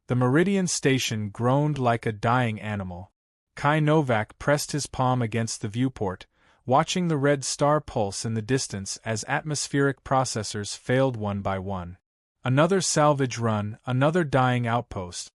The Meridian station groaned like a dying animal. Kai Novak pressed his palm against the viewport, watching the red star pulse in the distance as atmospheric processors failed one by one. Another salvage run, another dying outpost.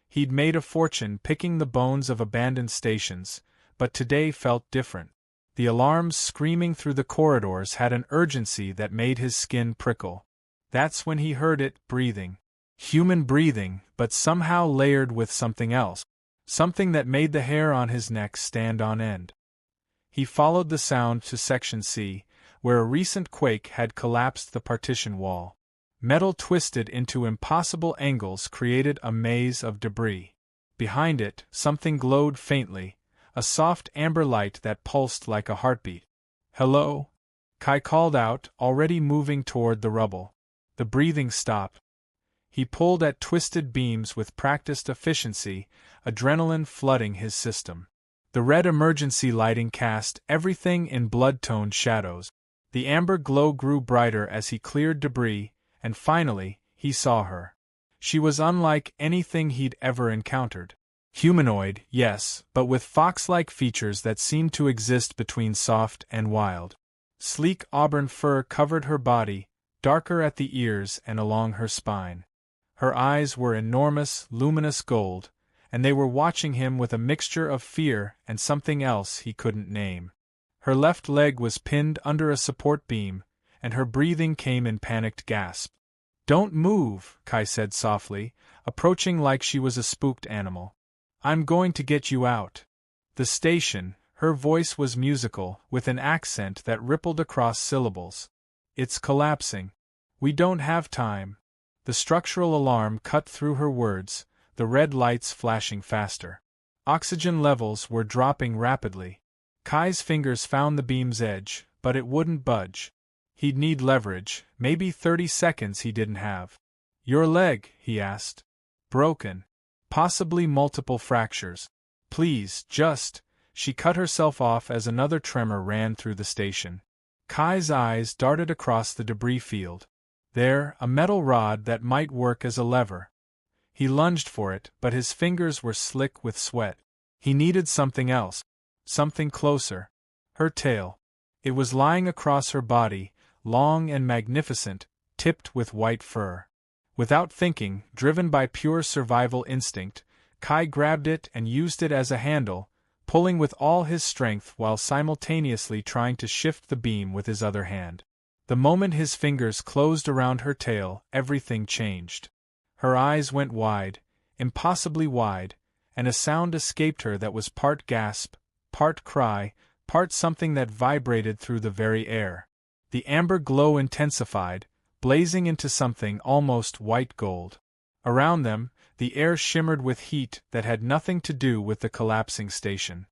He'd made a fortune picking the bones of abandoned stations, but today felt different. The alarms screaming through the corridors had an urgency that made his skin prickle. That's when he heard it, breathing. Human breathing, but somehow layered with something else. Something that made the hair on his neck stand on end. He followed the sound to Section C, where a recent quake had collapsed the partition wall. Metal twisted into impossible angles created a maze of debris. Behind it, something glowed faintly, a soft amber light that pulsed like a heartbeat. "Hello?" Kai called out, already moving toward the rubble. The breathing stopped. He pulled at twisted beams with practiced efficiency, adrenaline flooding his system. The red emergency lighting cast everything in blood-toned shadows. The amber glow grew brighter as he cleared debris, and finally, he saw her. She was unlike anything he'd ever encountered. Humanoid, yes, but with fox-like features that seemed to exist between soft and wild. Sleek auburn fur covered her body, darker at the ears and along her spine. Her eyes were enormous, luminous gold, and they were watching him with a mixture of fear and something else he couldn't name. Her left leg was pinned under a support beam, and her breathing came in panicked gasps. "Don't move," Kai said softly, approaching like she was a spooked animal. "I'm going to get you out." The station, her voice was musical, with an accent that rippled across syllables. "It's collapsing. We don't have time." The structural alarm cut through her words, the red lights flashing faster. Oxygen levels were dropping rapidly. Kai's fingers found the beam's edge, but it wouldn't budge. He'd need leverage, maybe 30 seconds he didn't have. "Your leg?" he asked. "Broken. Possibly multiple fractures. Please, just—" She cut herself off as another tremor ran through the station. Kai's eyes darted across the debris field. There, a metal rod that might work as a lever. He lunged for it, but his fingers were slick with sweat. He needed something else. Something closer. Her tail. It was lying across her body, long and magnificent, tipped with white fur. Without thinking, driven by pure survival instinct, Kai grabbed it and used it as a handle, pulling with all his strength while simultaneously trying to shift the beam with his other hand. The moment his fingers closed around her tail, everything changed. Her eyes went wide, impossibly wide, and a sound escaped her that was part gasp, part cry, part something that vibrated through the very air. The amber glow intensified, blazing into something almost white gold. Around them, the air shimmered with heat that had nothing to do with the collapsing station.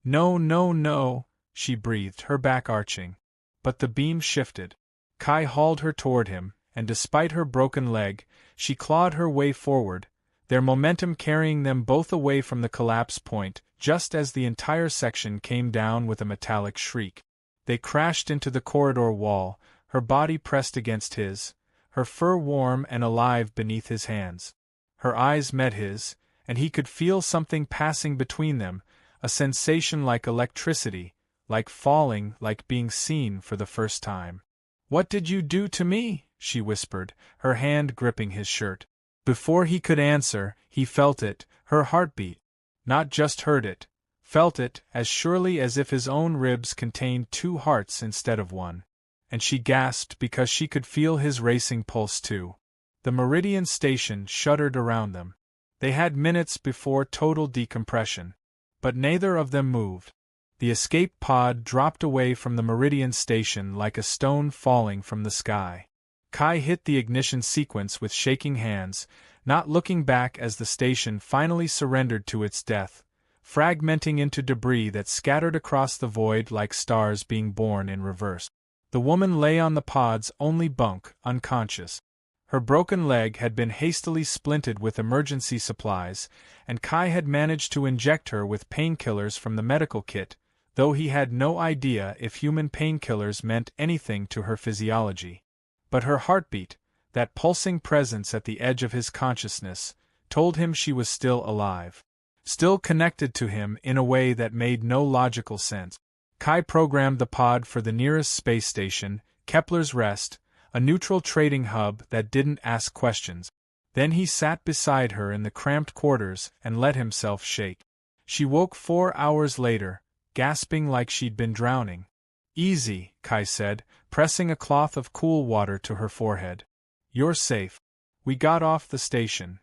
"No, no, no," she breathed, her back arching. But the beam shifted. Kai hauled her toward him, and despite her broken leg, she clawed her way forward, their momentum carrying them both away from the collapse point, just as the entire section came down with a metallic shriek. They crashed into the corridor wall, her body pressed against his, her fur warm and alive beneath his hands. Her eyes met his, and he could feel something passing between them, a sensation like electricity, like falling, like being seen for the first time. "What did you do to me?" she whispered, her hand gripping his shirt. Before he could answer, he felt it, her heartbeat. Not just heard it, felt it as surely as if his own ribs contained two hearts instead of one. And she gasped because she could feel his racing pulse too. The Meridian station shuddered around them. They had minutes before total decompression. But neither of them moved. The escape pod dropped away from the Meridian station like a stone falling from the sky. Kai hit the ignition sequence with shaking hands, not looking back as the station finally surrendered to its death, fragmenting into debris that scattered across the void like stars being born in reverse. The woman lay on the pod's only bunk, unconscious. Her broken leg had been hastily splinted with emergency supplies, and Kai had managed to inject her with painkillers from the medical kit, though he had no idea if human painkillers meant anything to her physiology. But her heartbeat, that pulsing presence at the edge of his consciousness, told him she was still alive. Still connected to him in a way that made no logical sense. Kai programmed the pod for the nearest space station, Kepler's Rest, a neutral trading hub that didn't ask questions. Then he sat beside her in the cramped quarters and let himself shake. She woke 4 hours later, gasping like she'd been drowning. "Easy," Kai said, pressing a cloth of cool water to her forehead. "You're safe. We got off the station."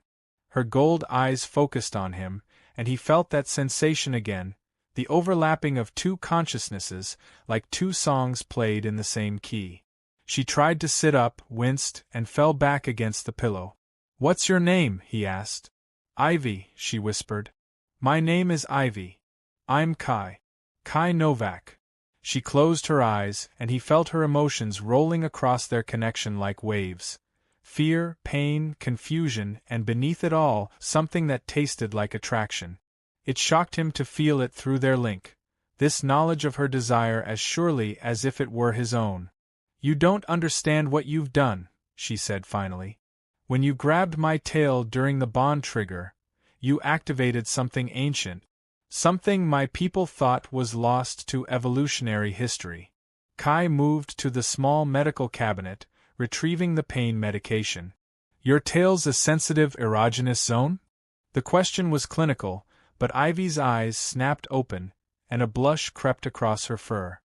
Her gold eyes focused on him, and he felt that sensation again, the overlapping of two consciousnesses, like two songs played in the same key. She tried to sit up, winced, and fell back against the pillow. "What's your name?" he asked. "Ivy," she whispered. "My name is Ivy. I'm Kai. Kai Novak." She closed her eyes, and he felt her emotions rolling across their connection like waves. Fear, pain, confusion, and beneath it all, something that tasted like attraction. It shocked him to feel it through their link, this knowledge of her desire as surely as if it were his own. "You don't understand what you've done," she said finally. "When you grabbed my tail during the bond trigger, you activated something ancient. Something my people thought was lost to evolutionary history." Kai moved to the small medical cabinet, retrieving the pain medication. "Your tail's a sensitive erogenous zone?" The question was clinical, but Ivy's eyes snapped open, and a blush crept across her fur.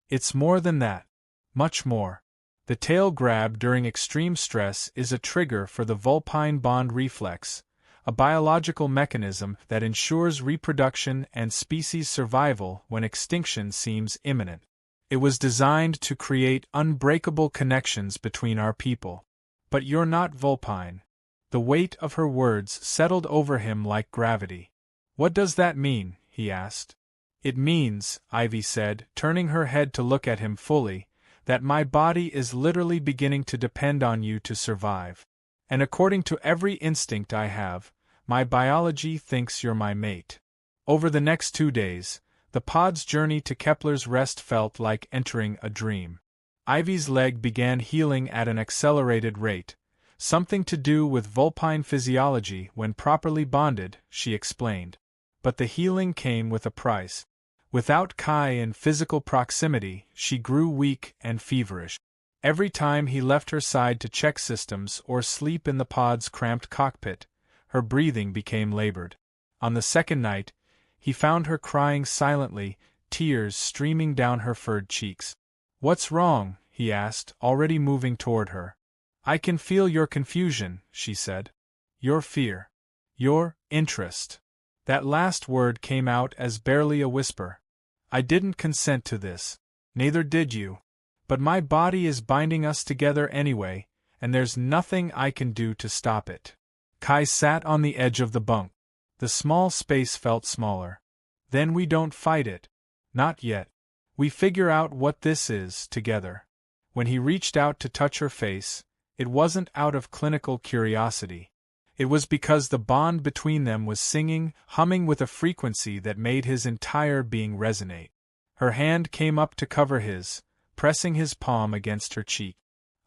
"It's more than that. Much more. The tail grab during extreme stress is a trigger for the vulpine bond reflex, a biological mechanism that ensures reproduction and species survival when extinction seems imminent. It was designed to create unbreakable connections between our people. But you're not vulpine." The weight of her words settled over him like gravity. "What does that mean?" he asked. "It means," Ivy said, turning her head to look at him fully, "that my body is literally beginning to depend on you to survive. And according to every instinct I have, my biology thinks you're my mate." Over the next 2 days, the pod's journey to Kepler's Rest felt like entering a dream. Ivy's leg began healing at an accelerated rate, something to do with vulpine physiology when properly bonded, she explained. But the healing came with a price. Without Kai in physical proximity, she grew weak and feverish. Every time he left her side to check systems or sleep in the pod's cramped cockpit, her breathing became labored. On the second night, he found her crying silently, tears streaming down her furred cheeks. "What's wrong?" he asked, already moving toward her. "I can feel your confusion," she said. "Your fear. Your interest." That last word came out as barely a whisper. "I didn't consent to this. Neither did you. But my body is binding us together anyway, and there's nothing I can do to stop it." Kai sat on the edge of the bunk. The small space felt smaller. "Then we don't fight it. Not yet. We figure out what this is, together." When he reached out to touch her face, it wasn't out of clinical curiosity. It was because the bond between them was singing, humming with a frequency that made his entire being resonate. Her hand came up to cover his, pressing his palm against her cheek.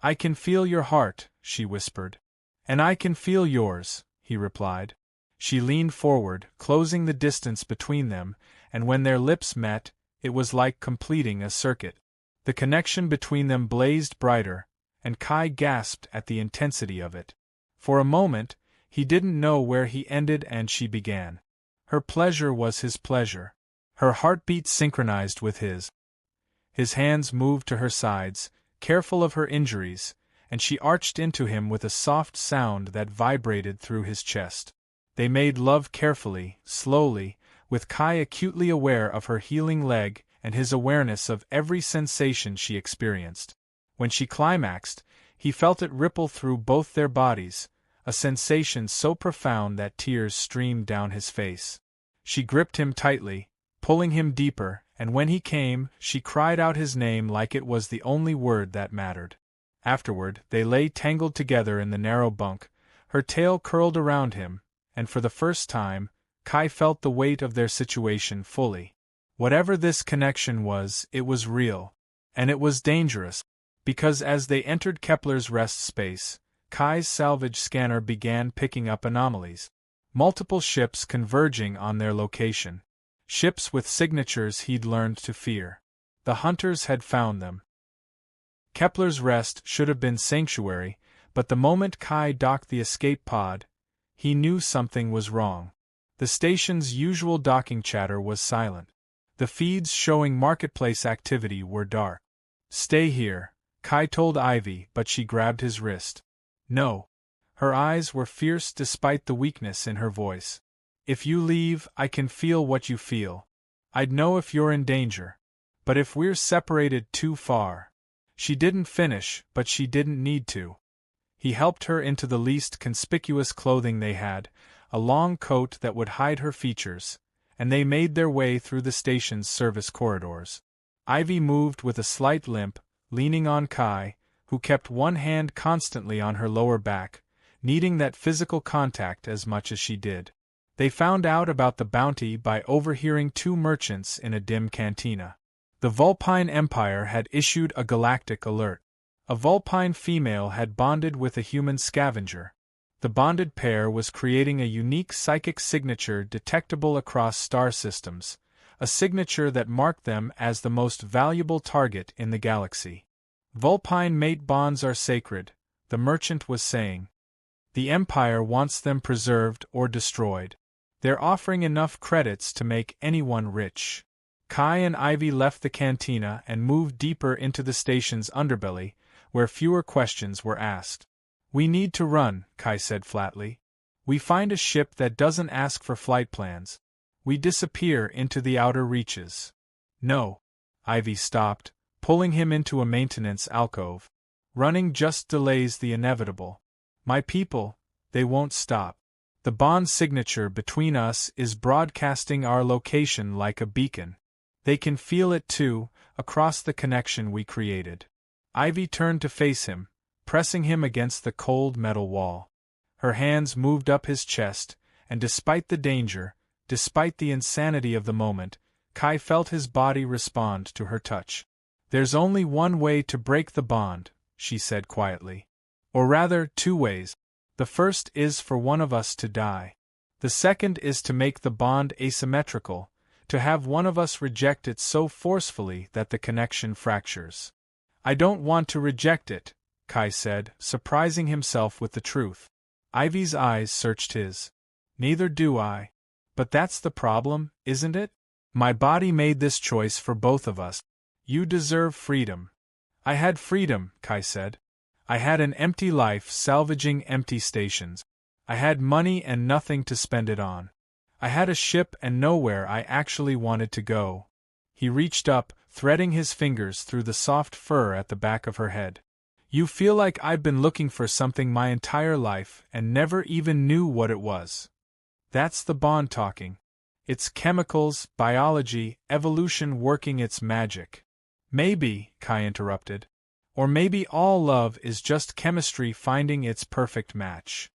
"I can feel your heart," she whispered. "And I can feel yours," he replied. She leaned forward, closing the distance between them, and when their lips met, it was like completing a circuit. The connection between them blazed brighter, and Kai gasped at the intensity of it. For a moment, he didn't know where he ended and she began. Her pleasure was his pleasure. Her heartbeat synchronized with his. His hands moved to her sides, careful of her injuries, and she arched into him with a soft sound that vibrated through his chest. They made love carefully, slowly, with Kai acutely aware of her healing leg and his awareness of every sensation she experienced. When she climaxed, he felt it ripple through both their bodies, a sensation so profound that tears streamed down his face. She gripped him tightly, pulling him deeper, and when he came, she cried out his name like it was the only word that mattered. Afterward, they lay tangled together in the narrow bunk, her tail curled around him, and for the first time, Kai felt the weight of their situation fully. Whatever this connection was, it was real. And it was dangerous. Because as they entered Kepler's rest space, Kai's salvage scanner began picking up anomalies. multiple ships converging on their location. Ships with signatures he'd learned to fear. The hunters had found them. Kepler's rest should have been sanctuary, but the moment Kai docked the escape pod, he knew something was wrong. The station's usual docking chatter was silent. The feeds showing marketplace activity were dark. "Stay here," Kai told Ivy, but she grabbed his wrist. "No." Her eyes were fierce despite the weakness in her voice. "If you leave, I can feel what you feel. I'd know if you're in danger. But if we're separated too far." She didn't finish, but she didn't need to. He helped her into the least conspicuous clothing they had, a long coat that would hide her features, and they made their way through the station's service corridors. Ivy moved with a slight limp, leaning on Kai, who kept one hand constantly on her lower back, needing that physical contact as much as she did. They found out about the bounty by overhearing two merchants in a dim cantina. The Vulpine Empire had issued a galactic alert. A Vulpine female had bonded with a human scavenger. The bonded pair was creating a unique psychic signature detectable across star systems, a signature that marked them as the most valuable target in the galaxy. "Vulpine mate bonds are sacred," the merchant was saying. "The Empire wants them preserved or destroyed. They're offering enough credits to make anyone rich." Kai and Ivy left the cantina and moved deeper into the station's underbelly, where fewer questions were asked. "We need to run," Kai said flatly. "We find a ship that doesn't ask for flight plans. We disappear into the outer reaches." "No." Ivy stopped, pulling him into a maintenance alcove. "Running just delays the inevitable. My people, they won't stop. The bond signature between us is broadcasting our location like a beacon. They can feel it too, across the connection we created." Ivy turned to face him, pressing him against the cold metal wall. Her hands moved up his chest, and despite the danger, despite the insanity of the moment, Kai felt his body respond to her touch. "There's only one way to break the bond," she said quietly. "Or rather, two ways. The first is for one of us to die. The second is to make the bond asymmetrical, to have one of us reject it so forcefully that the connection fractures." "I don't want to reject it," Kai said, surprising himself with the truth. Ivy's eyes searched his. "Neither do I. But that's the problem, isn't it? My body made this choice for both of us. You deserve freedom." "I had freedom," Kai said. "I had an empty life salvaging empty stations. I had money and nothing to spend it on. I had a ship and nowhere I actually wanted to go." He reached up, threading his fingers through the soft fur at the back of her head. "You feel like I've been looking for something my entire life and never even knew what it was. That's the bond talking. It's chemicals, biology, evolution working its magic." "Maybe," Kai interrupted. "Or maybe all love is just chemistry finding its perfect match."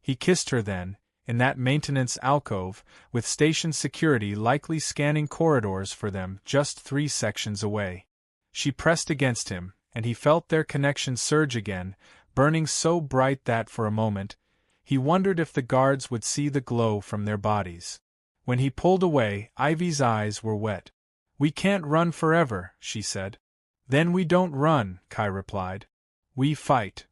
He kissed her then, in that maintenance alcove, with station security likely scanning corridors for them just 3 sections away. She pressed against him, and he felt their connection surge again, burning so bright that for a moment, he wondered if the guards would see the glow from their bodies. When he pulled away, Ivy's eyes were wet. "We can't run forever," she said. "Then we don't run," Kai replied. "We fight."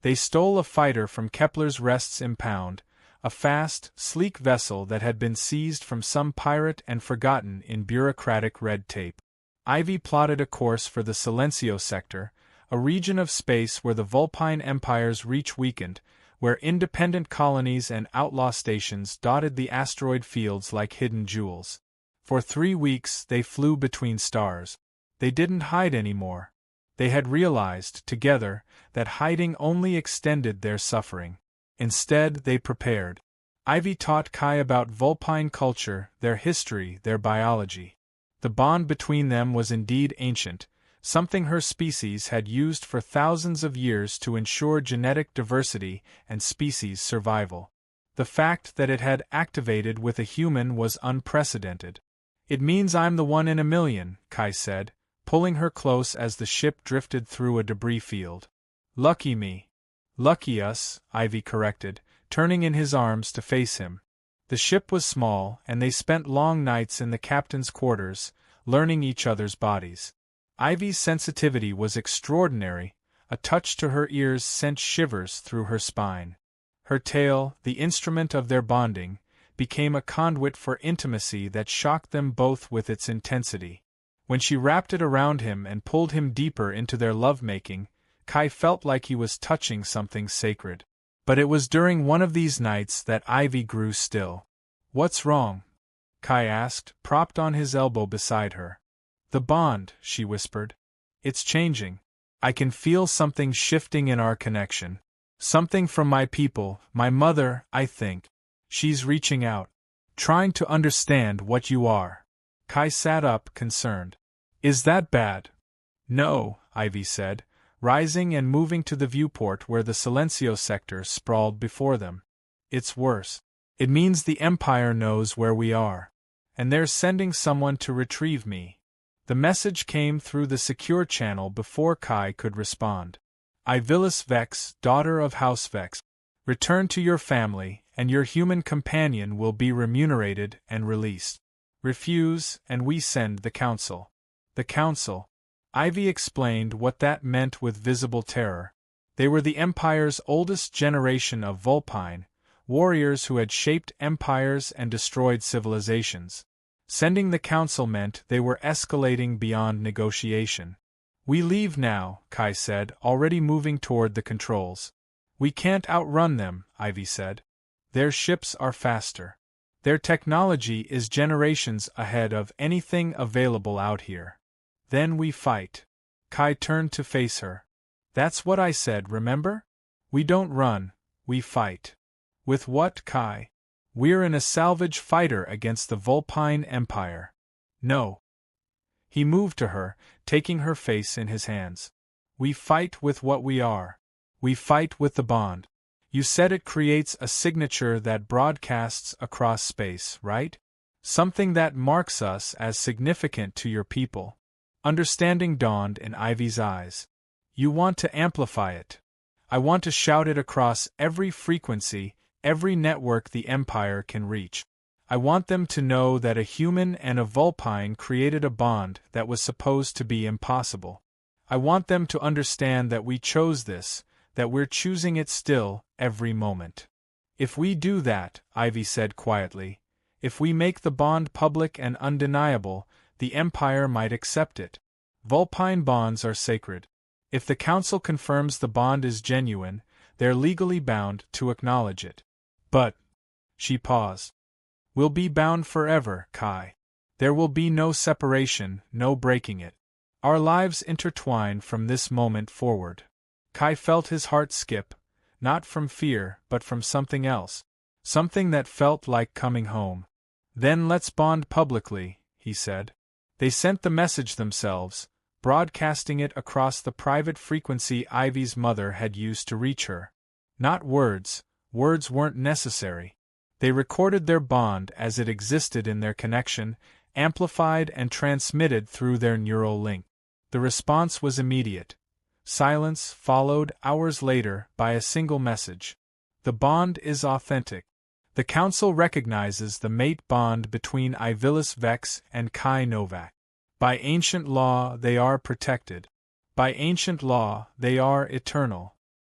They stole a fighter from Kepler's Rests Impound, a fast, sleek vessel that had been seized from some pirate and forgotten in bureaucratic red tape. Ivy plotted a course for the Silencio sector, a region of space where the Vulpine Empire's reach weakened, where independent colonies and outlaw stations dotted the asteroid fields like hidden jewels. For 3 weeks they flew between stars. They didn't hide anymore. They had realized, together, that hiding only extended their suffering. Instead, they prepared. Ivy taught Kai about Vulpine culture, their history, their biology. The bond between them was indeed ancient, something her species had used for thousands of years to ensure genetic diversity and species survival. The fact that it had activated with a human was unprecedented. "It means I'm the one in a million," Kai said, pulling her close as the ship drifted through a debris field. "Lucky me." "Lucky us," Ivy corrected, turning in his arms to face him. The ship was small, and they spent long nights in the captain's quarters, learning each other's bodies. Ivy's sensitivity was extraordinary. A touch to her ears sent shivers through her spine. Her tail, the instrument of their bonding, became a conduit for intimacy that shocked them both with its intensity. When she wrapped it around him and pulled him deeper into their lovemaking, Kai felt like he was touching something sacred. But it was during one of these nights that Ivy grew still. "What's wrong?" Kai asked, propped on his elbow beside her. "The bond," she whispered. "It's changing. I can feel something shifting in our connection. Something from my people, my mother, I think. She's reaching out. Trying to understand what you are." Kai sat up, concerned. "Is that bad?" "No," Ivy said, rising and moving to the viewport where the Silencio sector sprawled before them. "It's worse. It means the Empire knows where we are. And they're sending someone to retrieve me." The message came through the secure channel before Kai could respond. "Ivilis Vex, daughter of House Vex. Return to your family, and your human companion will be remunerated and released. Refuse, and we send the Council." The Council. Ivy explained what that meant with visible terror. They were the Empire's oldest generation of Vulpine, warriors who had shaped empires and destroyed civilizations. Sending the Council meant they were escalating beyond negotiation. "We leave now," Kai said, already moving toward the controls. "We can't outrun them," Ivy said. "Their ships are faster. Their technology is generations ahead of anything available out here. Then we fight." Kai turned to face her. "That's what I said, remember? We don't run, we fight." "With what, Kai?" "We're in a salvage fighter against the Vulpine Empire." "No." He moved to her, taking her face in his hands. "We fight with what we are. We fight with the bond. You said it creates a signature that broadcasts across space, right? Something that marks us as significant to your people." Understanding dawned in Ivy's eyes. "You want to amplify it. I want to shout it across every frequency, every network the Empire can reach. I want them to know that a human and a Vulpine created a bond that was supposed to be impossible. I want them to understand that we chose this, that we're choosing it still, every moment. If we do that," Ivy said quietly, "if we make the bond public and undeniable, the Empire might accept it. Vulpine bonds are sacred. If the Council confirms the bond is genuine, they're legally bound to acknowledge it. But..." She paused. "We'll be bound forever, Kai. There will be no separation, no breaking it. Our lives intertwine from this moment forward." Kai felt his heart skip, not from fear but from something else. Something that felt like coming home. "Then let's bond publicly," he said. They sent the message themselves, broadcasting it across the private frequency Ivy's mother had used to reach her. Not words, words weren't necessary. They recorded their bond as it existed in their connection, amplified and transmitted through their neural link. The response was immediate. Silence followed hours later by a single message. "The bond is authentic. The Council recognizes the mate bond between Ivilis Vex and Kai Novak. By ancient law they are protected. By ancient law they are eternal."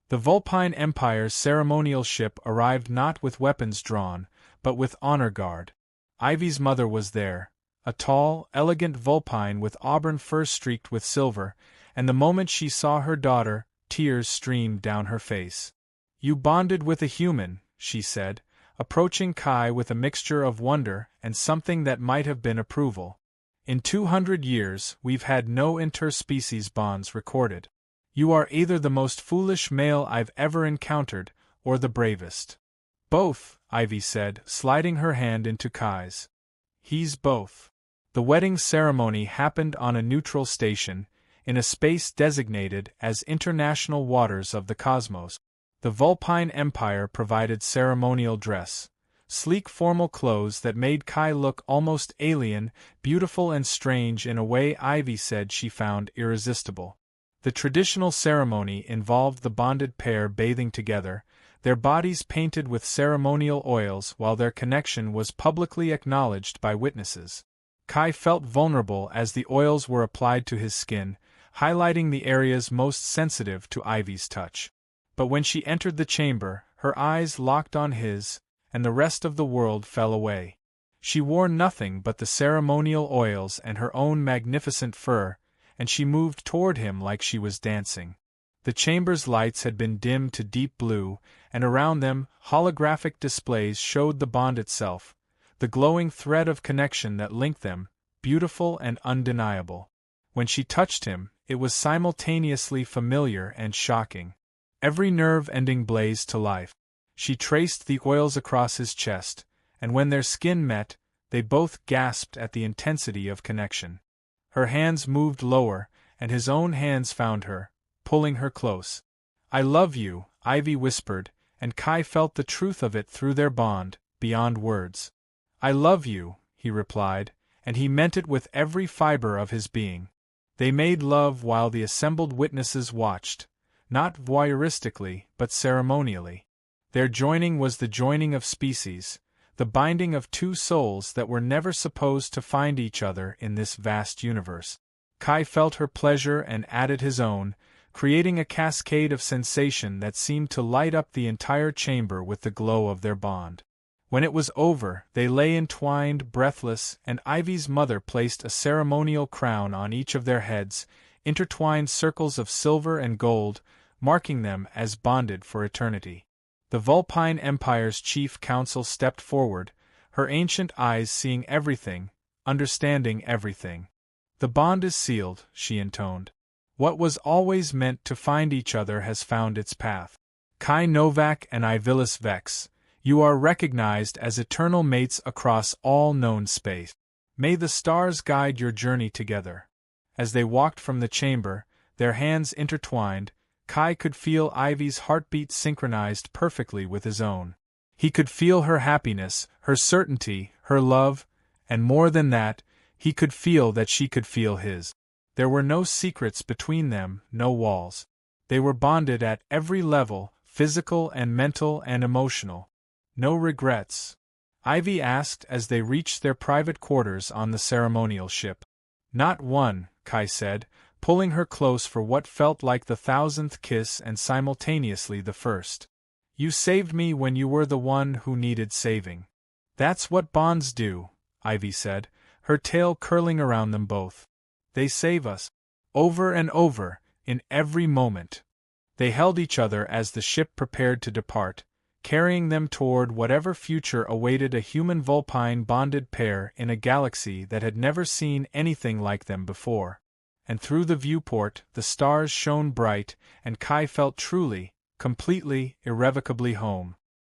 The Vulpine Empire's ceremonial ship arrived not with weapons drawn, but with honor guard. Ivy's mother was there, a tall, elegant Vulpine with auburn fur streaked with silver, and the moment she saw her daughter, tears streamed down her face. "You bonded with a human," she said, approaching Kai with a mixture of wonder and something that might have been approval. "In 200 years, we've had no interspecies bonds recorded. You are either the most foolish male I've ever encountered, or the bravest." "Both," Ivy said, sliding her hand into Kai's. "He's both." The wedding ceremony happened on a neutral station, in a space designated as International Waters of the Cosmos. The Vulpine Empire provided ceremonial dress, sleek formal clothes that made Kai look almost alien, beautiful and strange in a way Ivy said she found irresistible. The traditional ceremony involved the bonded pair bathing together, their bodies painted with ceremonial oils while their connection was publicly acknowledged by witnesses. Kai felt vulnerable as the oils were applied to his skin, highlighting the areas most sensitive to Ivy's touch. But when she entered the chamber, her eyes locked on his, and the rest of the world fell away. She wore nothing but the ceremonial oils and her own magnificent fur, and she moved toward him like she was dancing. The chamber's lights had been dimmed to deep blue, and around them, holographic displays showed the bond itself, the glowing thread of connection that linked them, beautiful and undeniable. When she touched him, it was simultaneously familiar and shocking. Every nerve ending blazed to life. She traced the oils across his chest, and when their skin met, they both gasped at the intensity of connection. Her hands moved lower, and his own hands found her, pulling her close. "I love you," Ivy whispered, and Kai felt the truth of it through their bond, beyond words. "I love you," he replied, and he meant it with every fiber of his being. They made love while the assembled witnesses watched, not voyeuristically, but ceremonially. Their joining was the joining of species, the binding of two souls that were never supposed to find each other in this vast universe. Kai felt her pleasure and added his own, creating a cascade of sensation that seemed to light up the entire chamber with the glow of their bond. When it was over, they lay entwined, breathless, and Ivy's mother placed a ceremonial crown on each of their heads, intertwined circles of silver and gold, marking them as bonded for eternity. The Vulpine Empire's chief council stepped forward, her ancient eyes seeing everything, understanding everything. "The bond is sealed," she intoned. "What was always meant to find each other has found its path. Kai Novak and Ivilis Vex, you are recognized as eternal mates across all known space. May the stars guide your journey together." As they walked from the chamber, their hands intertwined, Kai could feel Ivy's heartbeat synchronized perfectly with his own. He could feel her happiness, her certainty, her love, and more than that, he could feel that she could feel his. There were no secrets between them, no walls. They were bonded at every level, physical and mental and emotional. "No regrets?" Ivy asked as they reached their private quarters on the ceremonial ship. "Not one," Kai said, pulling her close for what felt like the 1,000th kiss and simultaneously the first. "You saved me when you were the one who needed saving." "That's what bonds do," Ivy said, her tail curling around them both. "They save us. Over and over, in every moment." They held each other as the ship prepared to depart, carrying them toward whatever future awaited a human Vulpine bonded pair in a galaxy that had never seen anything like them before. And through the viewport, the stars shone bright, and Kai felt truly, completely, irrevocably home.